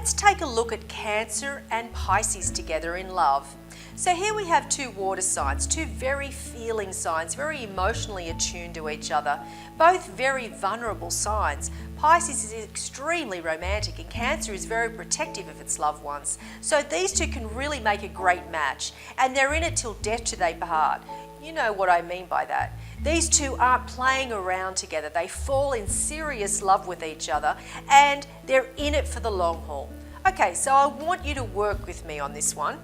let's take a look at Cancer and Pisces together in love. So here we have two water signs, two very feeling signs, very emotionally attuned to each other, both very vulnerable signs. Pisces is extremely romantic and Cancer is very protective of its loved ones. So these two can really make a great match, and they're in it till death do they part. You know what I mean by that. These two aren't playing around together. They fall in serious love with each other and they're in it for the long haul. Okay, so I want you to work with me on this one.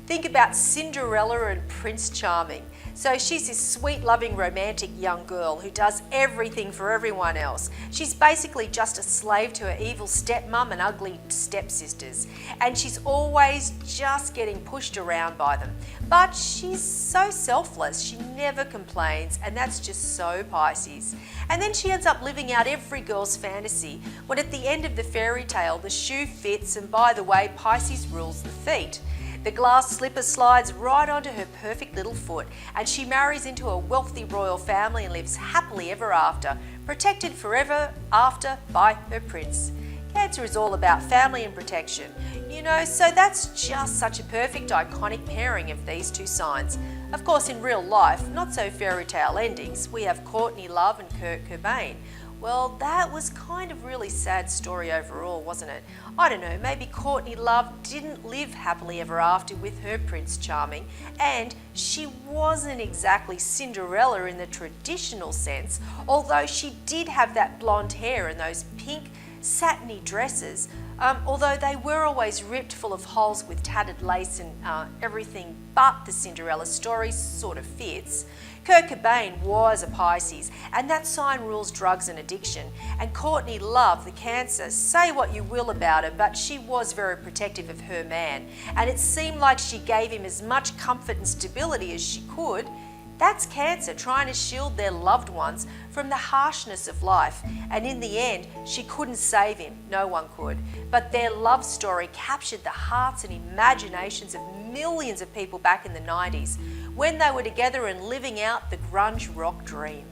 Think about Cinderella and Prince Charming. So she's this sweet, loving, romantic young girl who does everything for everyone else. She's basically just a slave to her evil stepmom and ugly stepsisters. And she's always just getting pushed around by them. But she's so selfless, she never complains, and that's just so Pisces. And then she ends up living out every girl's fantasy, when at the end of the fairy tale, the shoe fits, and by the way, Pisces rules the feet. The glass slipper slides right onto her perfect little foot, and she marries into a wealthy royal family and lives happily ever after, protected forever after by her prince. Cancer is all about family and protection, you know, so that's just such a perfect iconic pairing of these two signs. Of course, in real life, not so fairy tale endings, we have Courtney Love and Kurt Cobain. Well, that was kind of really sad story overall, wasn't it? I don't know, maybe Courtney Love didn't live happily ever after with her Prince Charming, and she wasn't exactly Cinderella in the traditional sense, although she did have that blonde hair and those pink satiny dresses, although they were always ripped full of holes with tattered lace and everything but the Cinderella story sort of fits. Kurt Cobain was a Pisces, and that sign rules drugs and addiction. And Courtney Love, the Cancer, say what you will about her, but she was very protective of her man. And it seemed like she gave him as much comfort and stability as she could. That's Cancer trying to shield their loved ones from the harshness of life. And in the end, she couldn't save him. No one could. But their love story captured the hearts and imaginations of millions of people back in the 90s, when they were together and living out the grunge rock dream.